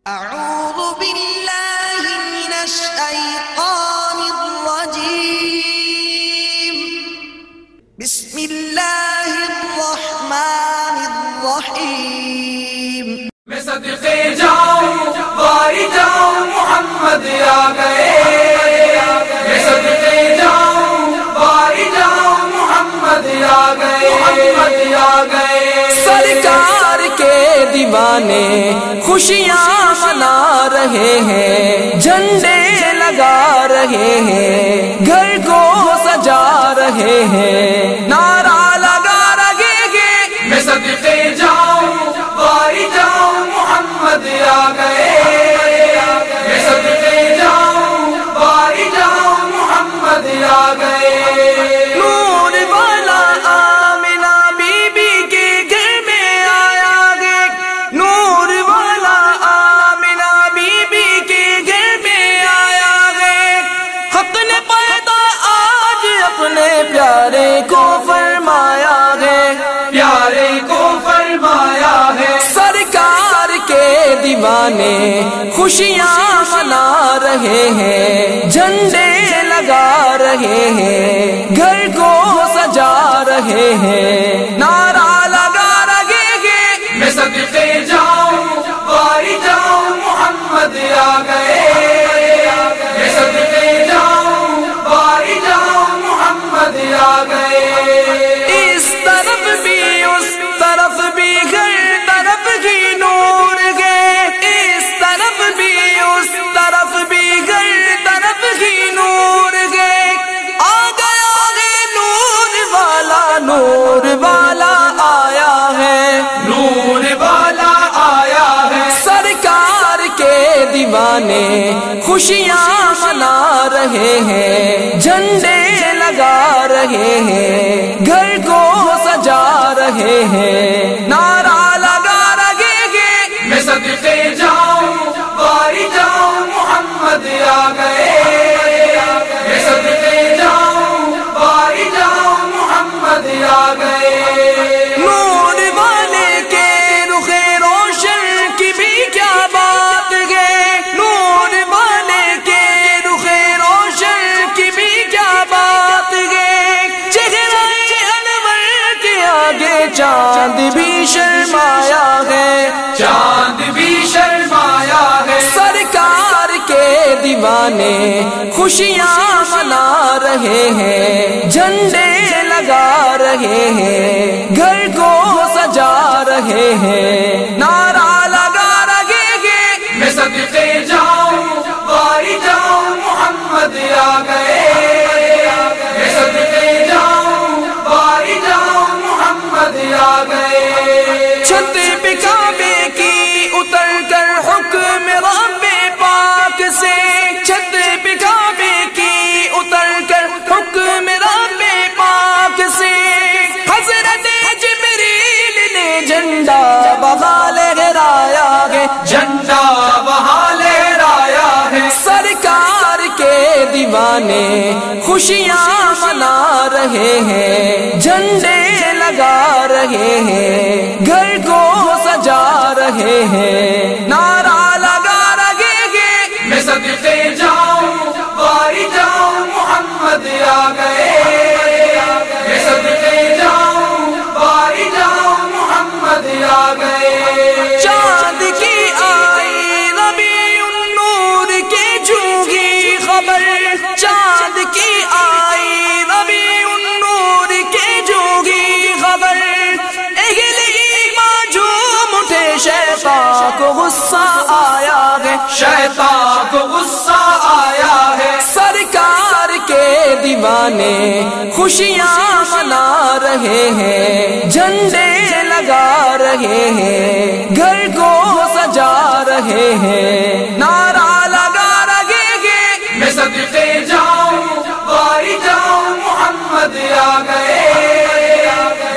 أعوذ بالله من الشيطان الرجيم. بسم الله الرحمن الرحيم. میں صدقے جاؤں باری جاؤں محمد آ گئے. میں صدقے جاؤں باری جاؤں محمد آ گئے. محمد آ گئے. سرکار کے دیوانے خوشیاں منا رہے ہیں, جھنڈے لگا رہے ہیں, گھر کو سجا رہے ہیں, نعرہ لگا رہے ہیں. میں صدقے جاؤں باری جاؤں محمد آ گئے. میں صدقے جاؤں باری جاؤں محمد آ گئے. نور والا آمنہ بی بی کے گھر میں آیا گے. نور والا آمنہ بی بی کے گھر میں آیا گے. حق نے پیدا آج اپنے پیارے کو فرمایا ہے. پیارے کو فرمایا ہے. سرکار کے دیوانے خوشیاں منا رہے ہیں, جھنڈے لگا رہے ہیں, گھر کو سجا رہے ہیں, نعرہ لگا رہے ہیں. میں صدقے جاؤں باری جاؤں محمد آ گئے. میں صدقے جاؤں باری جاؤں محمد آ گئے. اس طرف بھی اس طرف بھی گھر طرف ہی نور گئے. اس طرف بھی اس طرف بھی گھر طرف ہی نور گئے. آ گیا ہے نور والا آیا ہے. نور والا آیا ہے. سرکار کے دیوانے خوشیاں منا رہے ہیں, جھنڈے لگا رہے ہیں, گھر کو سجا رہے ہیں, نعرہ لگا رہے ہیں. میں صدقے جاؤں باری جاؤں محمد آ گئے. میں صدقے جاؤں باری جاؤں محمد آ گئے. نور والے کے رخ روشن کی بھی کیا بات ہے. نور والے کے رخ روشن کی بھی کیا بات ہے. چہرہ انور کے آگے چاند بھی شرمایا ہے. چاند بھی شرمایا ہے. سرکار کے دیوانے خوشیاں منا رہے ہیں, جھنڈے لگا رہے ہیں, گھر کو سجا رہے ہیں, نعرہ لگا رہے ہیں. میں صدقے جاؤں باری جاؤں محمد آ گئے. میں صدقے جاؤں باری جاؤں محمد آ گئے. چھت پہ کعبے کی اتر کر حکم رب پاک سے. چھت پہ کعبے کی اتر کر حکم رب پاک سے. حضرت جبریل نے جھنڈا بہا لہرایا ہے. جھنڈا بہا لہرایا ہے. سرکار کے دیوانے خوشیاں منا رہے ہیں, جھنڈے لگا رہے ہیں, گھر کو سجا رہے ہیں, نعرہ لگا رہے ہیں. میں صدقے جاؤں باری جاؤں محمد آ گئے. میں صدقے جاؤں باری جاؤں محمد آ گئے. چاند کی آئی ربیع النور کے جھوگی خبر. چاند کی آئی ربیع النور کے جھوگی خبر. اہل ایمان جھوم اٹھے, شیطان کو غصہ آیا ہے. شیطان کو غصہ آیا ہے. سرکار کے دیوانے خوشیاں منا رہے ہیں, جھنڈے لگا رہے ہیں, گھر کو سجا رہے ہیں, نعرہ لگا رہے ہیں. میں صدقے جاؤں باری جاؤں محمد آ گئے.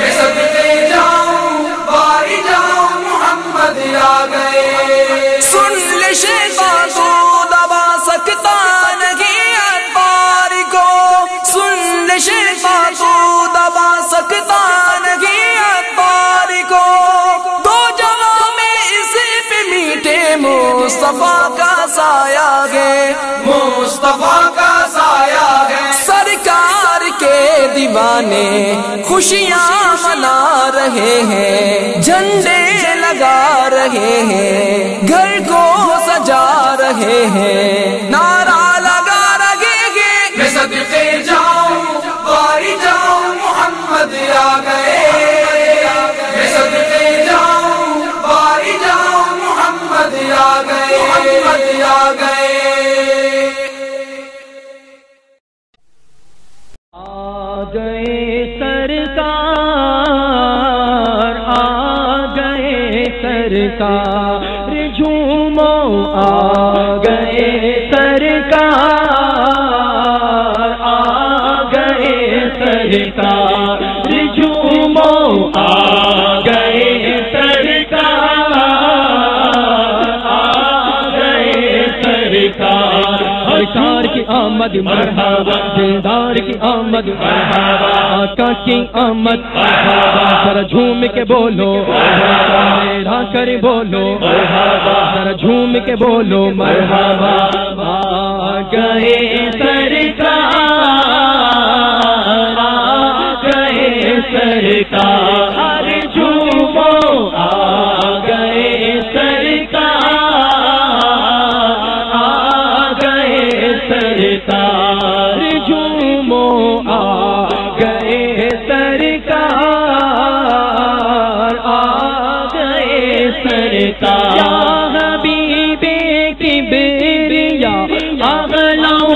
میں صدقے جاؤں باری جاؤں محمد آ گئے. سن لے شیطان تو دبا سکتا نہیں اتبار کو. سن لے شیطان تو دبا سکتا نہیں اتبار کو. دو جہاں میں اس پہ میٹھے مور مصطفیٰ کا سایہ ہے، مصطفیٰ کا سایہ ہے، سرکار کے دیوانے خوشیاں منا رہے ہیں، جھنڈے لگا رہے ہیں، گھر کو سجا رہے ہیں، نعرہ لگا رہے ہیں، میں صدقے جاؤں باری جاؤں محمد آ گئے، میں صدقے جاؤں باری جاؤں محمد آ گئے، محمد آ گئے۔ آ گئے سرکار، آ گئے سرکار، جھومو آ گئے سرکار، آ گئے سرکار، جھومو آ گئے سرکار، آ گئے سرکار، سرکار کی آمد مرحبا، دلدار کی آمد مرحبا، آقا کی آمد مرحبا، ذرا جھوم کے بولو مرحبا، کر بولو مرحبا، ذرا جھوم کے بولو مرحبا، آ گئے سرکار، آ گئے سرکار، جھومو آ گئے سرکار، آ گئے سرکار، جھومو آ گئے سرکار، آ گئے سرکار، یا حبیب کبریا اغلا و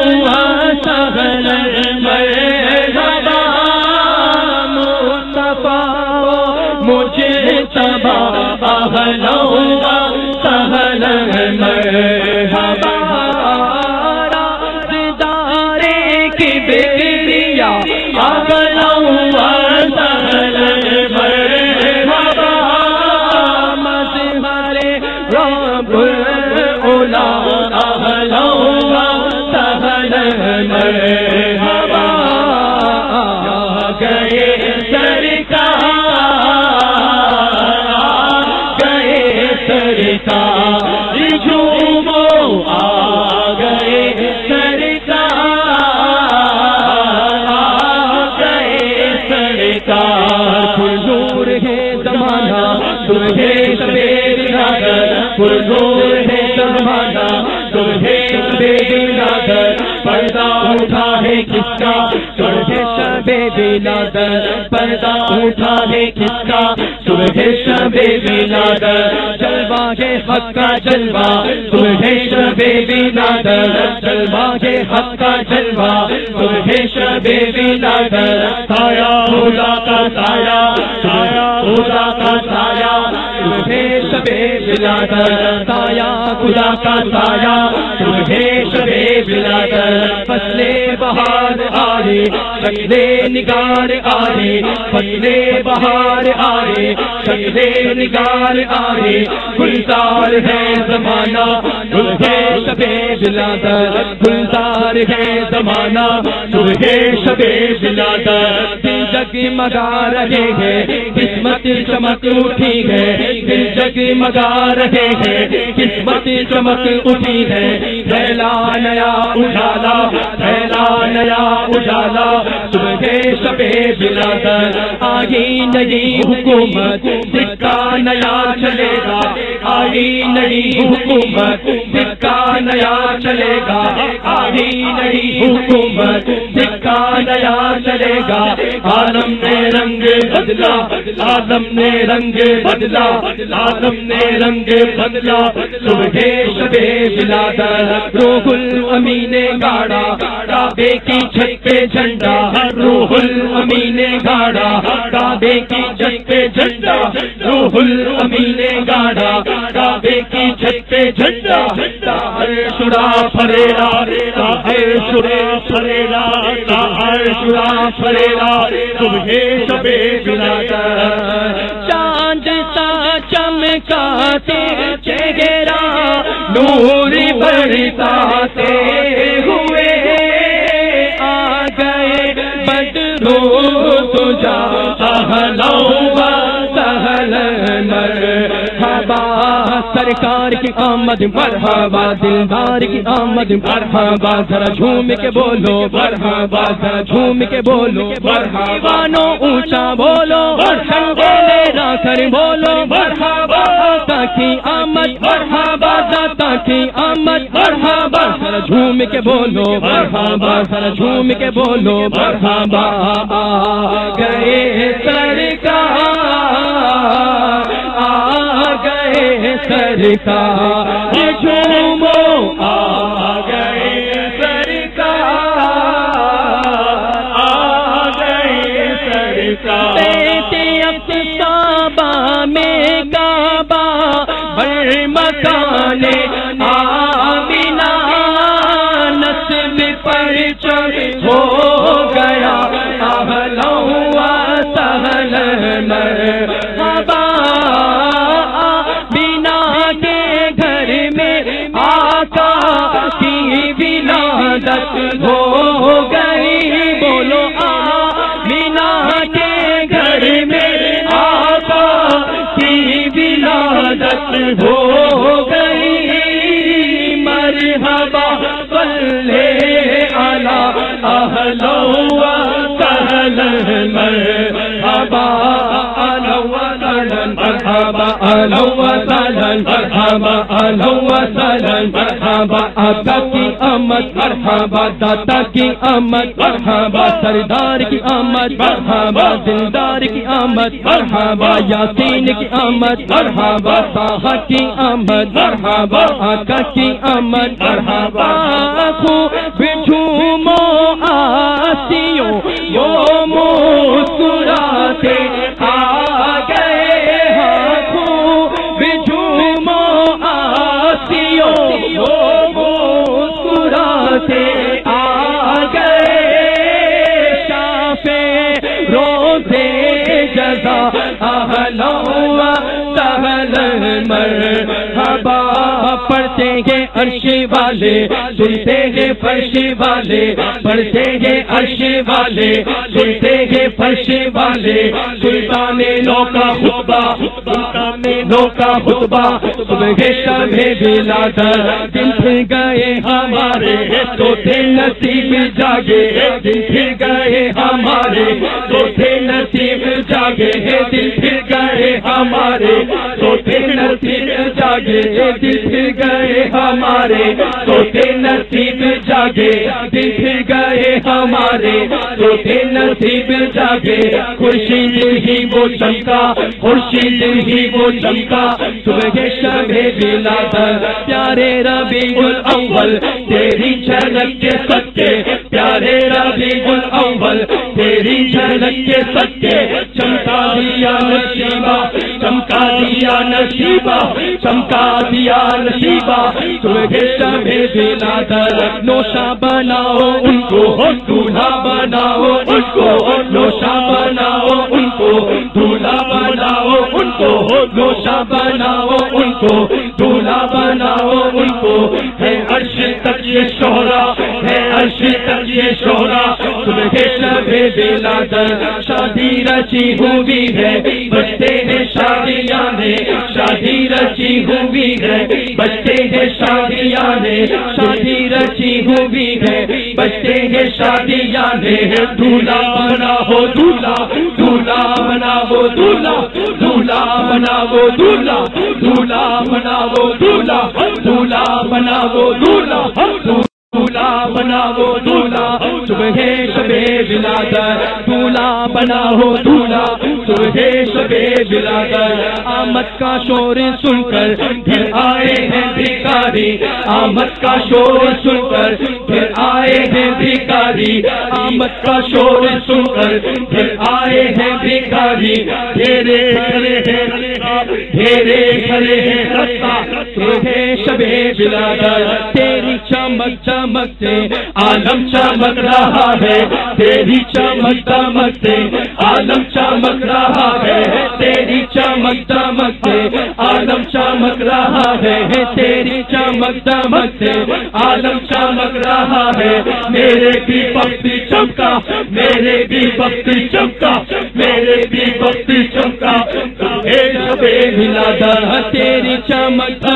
سہلا مرحبا، مصطفیٰ مجتبی اغلا و سہلا مرحبا، رازدار کبریا اغلا و سہلا مرحبا، مظہر رب العلا اغلا و سہلا مرحبا، آ گئے سرکار، آ گئے سرکار، جھومو آ گئے سرکار، آ گئے سرکار، پرنور ہے زمانہ تمہیں سبیر نگر، پرنور ہے زمانہ تمہیں سبیر نگر، پردہ اٹھا ہے کس کا صبح شب ولادت، پردہ اٹھا ہے کس کا صبح شب ولادت، جلوہ ہے حق کا جلوہ صبح شب ولادت، جلوہ ہے حق کا جلوہ صبح شب ولادت، سایہ خدا کا سایہ، سایہ خدا کا سایہ صبح شب ولادت، سایہ خدا کا سایہ صبح شب ولادت، فصل بہار آئے شکل نگار آئے، فصل بہار آئے شکل نگار آئے، گلزار ہے زمانہ صبح شب ولادت، گلزار ہے زمانہ صبح شب ولادت، دل جگمگا رہے ہیں قسمت چمک اٹھی ہے، دل جگمگا رہے ہیں قسمت چمک اٹھی ہے، پھیلا نیا اجالا، پھیلا نیا اجالا، صبح شب ولادت، آئی نئی حکومت سکہ نیا چلے گا، آئی نئی حکومت سکہ نیا چلے گا، آئی نئی حکومت سکہ نیا چلے گا، عالم نے رنگ بدلا، عالم نے رنگ بدلا، عالم نے رنگ بدلا، صبح شب ولادت، روح الامین گاڑا کعبے کی چھت پہ جھنڈا، روح الامین گاڑا کعبے کی چھت پہ جھنڈا، روح الامین گاڑا کعبے کی چھت پہ جھنڈا، ہر شورا پھریرا، ہر شورا پھریرا، ہر شورا پھریرا، صبح شب ولادت، چاند سا چمکاتے چہرہ نور برساتے ہوئے، آ گئے بدرو تجا اہلا و سہلا مرحبا، سرکار کی آمد مرحبا، دلدار کی آمد مرحبا، ذرا جھوم کے بولو مرحبا، ذرا جھوم کے بولو مرحبا، دیوانو اونچا بولو ڈنڈے لہرا کر بولو مرحبا، داتا کی آمد مرحبا، داتا کی آمد مرحبا، ذرا جھوم کے بولو مرحبا، ذرا جھوم کے بولو مرحبا، آ گئے سرکار، آ گئے سرکار، جھومو آ گئے سرکار، آ گئے سرکار، بیت اقصی میں کعبہ بر مکان آمنہ، نسب پر چڑھ ہو گیا اہلا و سہلا مرحبا، بنا کے گھر میں آقا کی ولادت ہو گئی، بولو بنا کے گھر میں آقا کی ولادت ہو گئی، مرحبا صلی علی اہلا و سہلا مرحبا، اہلا و سہلا مرحبا، اہلا و سہلا مرحبا، اہلا و سہلا مرحبا، آقا کی آمد مرحبا، داتا کی آمد مرحبا، سردار کی آمد مرحبا، دلدار کی آمد مرحبا، یاسین کی آمد مرحبا، طٰہٰ کی آمد مرحبا، آقا کی آمد مرحبا، خوب جھومو آسیوں وہ مسکراتے آ گئے، خوب جھومو آسیوں وہ مسکراتے آ گئے، شافع روزے جزا اہلا و سہلا مرحبا، پڑھتے ہیں عرش والے سنتے ہیں فرش والے، پڑھتے ہیں عرش والے سنتے ہیں فرش والے، سلطان نو کا خطبہ، سلطان نو کا خطبہ، صبح شب ولادت، دن پھر گئے ہمارے تو تھے نصیب جاگے، دن پھر گئے ہمارے تو تھے نصیب جاگے، دن پھر گئے ہمارے تو تھے نصیب جاگے، دن پھر گئے ہمارے تو تھے نصیب جاگے، دن پھر گئے ہمارے تو تھے نصیب جاگے، خورشید ہی وہ چمکا، خورشید ہی وہ چمکا، صبح شب ولادت، پیارے ربیع الاول تیری جھلک کے صدقے، پیارے ربیع الاول تیری جھلک کے صدقے، چمکا دیا نصیبہ، چمکا دیا نصیبہ، چمکا دیا نصیبہ، صبح شب ولادت، نوشا بناؤ ان کو دولہا بناؤ ان کو، نوشا بناؤ ان کو دولہا بناؤ ان کو، نوشا بناؤ ان کو دولہا بناؤ ان کو، ہے عرش تک یہ شہرا، ہے عرش تک یہ شہرا، صبح شب ولادت، شادی رچی ہوئی ہے بجتے ہیں شادیاں نے، شادی رچی ہوئی ہے بجتے ہیں شادیاں نے، شادی رچی ہوئی ہے بجتے ہیں شادیاں نے، دولہا بنا ہو دولہا، دولہا بنا ہو دولہا، دولہا بنا ہو دولہا، دولہا بنا ہو دولہا، دولہا بنا ہو دولہا، دولہا بنا ہو دولہا، صبح شب ولادت، دولہا بنا ہو دولہا، صبح شب ولادت، آمد کا شور سن کر پھر آئے ہیں بھکاری، آمد کا شور سن کر پھر آئے ہیں بھکاری، آمد کا شور سن کر پھر آئے ہیں بھکاری، گھیرے کھڑے ہیں گھیرے کھڑے ہیں رستہ، صبح شب ولادت، تیری چمک چمک سے عالم چمک رہا ہے، تیری چمک چمک سے عالم چمک رہا ہے، تیری چمک چمک سے عالم چمک رہا ہے، تیری چمک چمک سے عالم چمک رہا ہے، میرے بھی بختی چمکا، میرے بھی بختی چمکا، میرے بھی بختی چمکا، شب ولادت، تیری چمک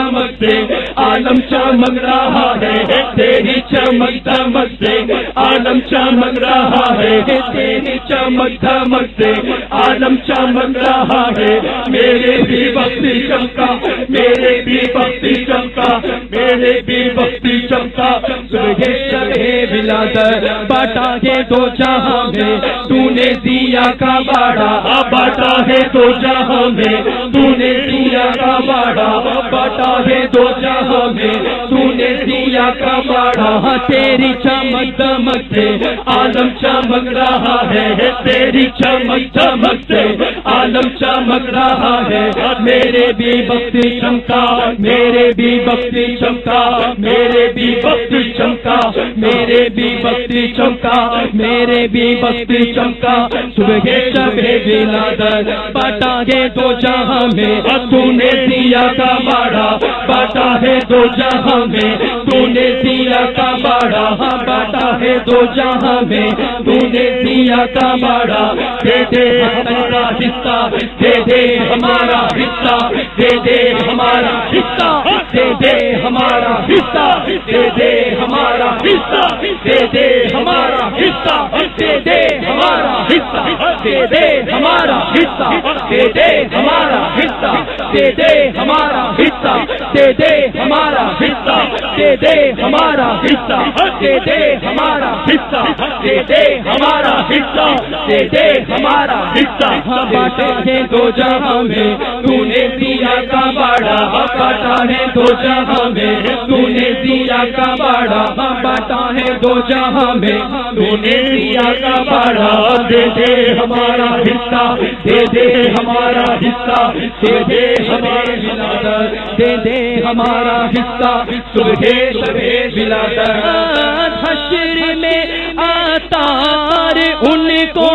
چمک رہا ہے تیری چمک دمک سے عالم چمک رہا ہے تیری چمک دمک سے عالم چمک رہا ہے میرے بھی وقتی چمکا میرے بھی وقتی چمکا میرے بھی وقتی چمکا صبح شب ولادت باٹا ہے دو جہاں میں تو نے دیا کا باڑا باٹا ہے دو جہاں میں تو نے دیا کا باڑا باٹا ہے دو جہاں میں تو نے دیا کا باڑا تیری چمک دمک سے عالم چمک رہا ہے تیری چمک دمک سے عالم چمک رہا ہے میرے بھی وقتی چمکا میرے بھی وقتی چمکا میرے بھی وقتی چمکا میرے بھی وقتی چمکا میرے بھی وقتی چمکا صبح شب ولادت باٹا ہے دو جہاں میں تو نے دیا کا باڑا باٹا ہے دو جہاں میں تو نے دیا کا باڑا باٹا ہے دو جہاں میں تو نے دیا کا باڑا دے دے ہمارا حصہ دے دے ہمارا حصہ دے دے ہمارا حصہ دے دے ہمارا حصہ دے دے ہمارا حصہ دے دے ہمارا حصہ دے دے ہمارا حصہ دے دے ہمارا حصہ دے دے ہمارا حصہ دے دے ہمارا حصہ دے دے ہمارا حصہ دے دے ہمارا حصہ دے دے ہمارا حصہ دے دے ہمارا حصہ دے دے ہمارا حصہ باٹا ہے دو جہاں میں تو نے دیا کا باڑا باٹا ہے دو جہاں میں تو نے دیا کا باڑا باٹا ہے دو جہاں میں تو نے دیا کا باڑا دے دے ہمارا حصہ دے دے ہمارا حصہ دے دے ہمارا ولادت دے دے ہمارا حصہ صبح شب ولادت حشر میں آتار ان کو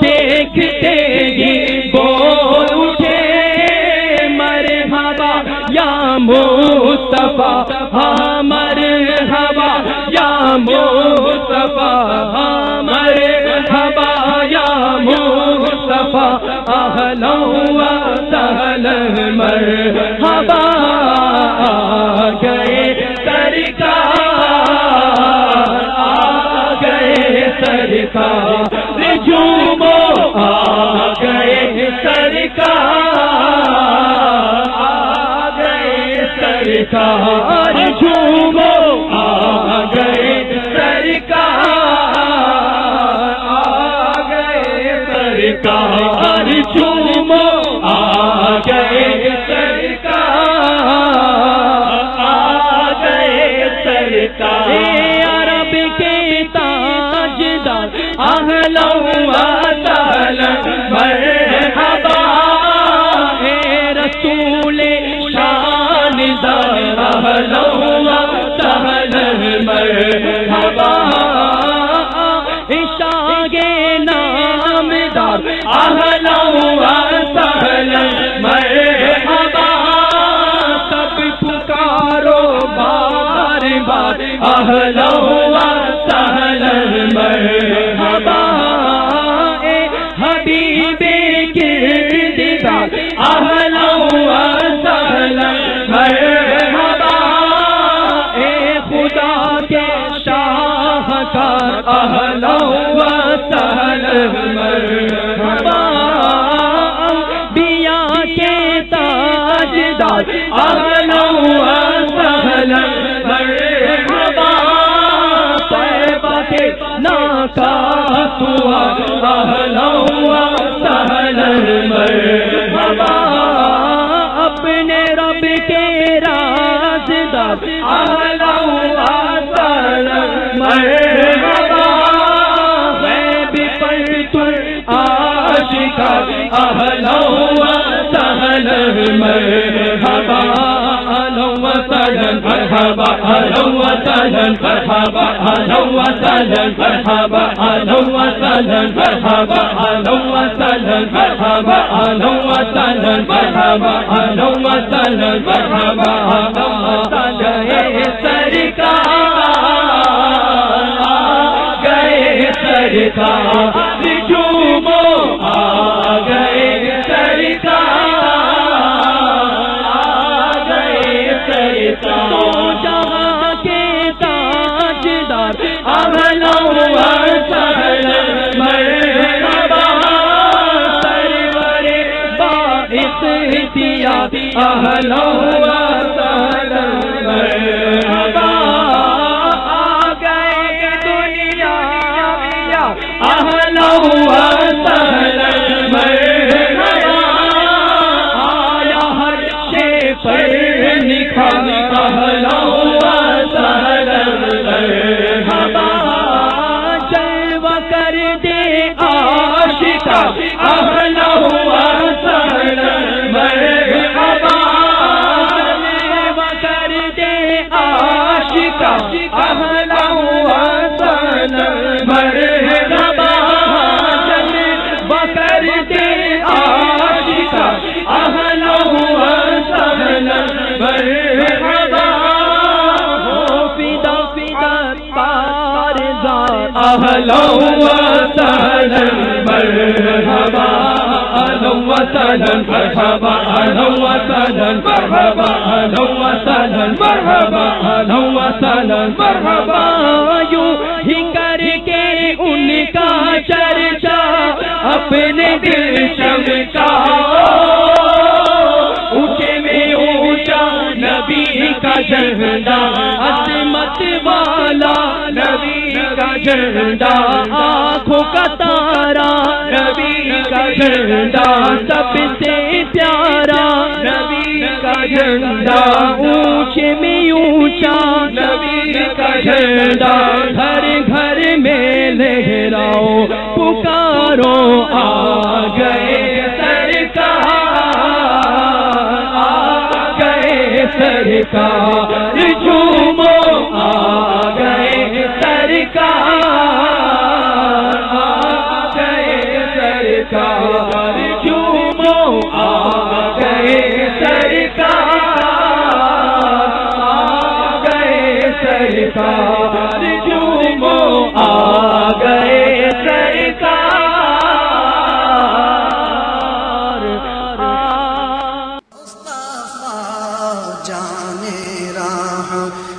دیکھتے ہی بول اٹھے مرحبا یا مصطفیٰ مرحبا یا مصطفیٰ مرحبا یا مصطفیٰ اہلا و سہلا مرحبا آ گئے سرکار آ گئے سرکار جھومو آ گئے سرکار آ گئے سرکار جھومو آ گئے سرکار آ گئے سرکار جھومو آ گئے سرکار آ گئے سرکار عرب کے تاجدار اہلا و سہلا مرحبا اے رسول شان دار اہلا و سہلا مرحبا عشاق نامدار اہلا و سہلا مرحبا سب پکارو بار بار اہلا و سہلا مرحبا اے حبیب کردگار اہلا و سہلا مرحبا اے خدا کے شاہکار اہلا و سہلا مرحبا انبیاء کے تاجدار اہلا و سہلا مرحبا طیبہ کے ناکاسوار اہلا و سہلا مرحبا اپنے رب کے رازدار اہلا و سہلا مرحبا غیب پر تم آشکار اہلا و سہلا مرحبا اہلا و سہلا مرحبا اہلا و سہلا مرحبا اہلا و سہلا مرحبا اہلا و سہلا مرحبا اہلا و سہلا مرحبا اہلا و سہلا مرحبا اہلا و سہلا مرحبا اہلا و سہلا سرکار گئے سرکار جھومو آ گئے سرکار آ گئے سرکار دیا اہلا و سہلا مرحبا آ گئے دنیا اہلا و سہلا مرحبا آیا ہر شے پر نکھار اہلا و سہلا مرحبا جلوہ کر دے عاشقہ اہلا و سہلا مرحبا جلوہ کر دے عاشقہ اہلا و سہلا مرحبا جلوہ کر دے عاشقہ اہلا و سہلا مرحبا فدا فدا پارزاں اہلا و سہلا مرحبا اہلا و سہلا مرحبا اہلا و سہلا مرحبا اہلا و سہلا مرحبا اہلا و سہلا مرحبا یوں ہی کر کے ان کا چرچا اپنے دل چمکاؤ اونچے میں اونچا نبی کا جھنڈا عظمت والا نبی کا جھنڈا آنکھوں کا تارا نبی کا جھنڈا سب سے پیارا نبی کا جھنڈا اونچے میں اونچا نبی کا جھنڈا گھر گھر میں لہراؤ پکارو آ گئے سرکار آ گئے سرکار جھومو آ گئے سرکار آ گئے سرکار جھومو آ گئے سرکار آ گئے سرکار جھومو آ گئے سرکار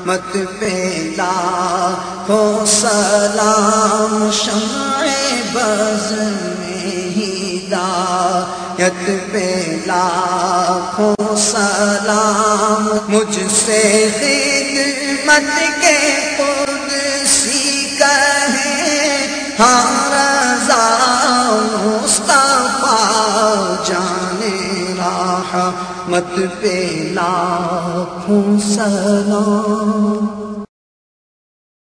مت پہ لاکھوں سلام شمع بز میں ہدایت پہ لاکھوں سلام مجھ سے خدمت کے قدسی کہیں ہاں رضا مصطفیٰ جانے رحمت پہ لاکھوں سلام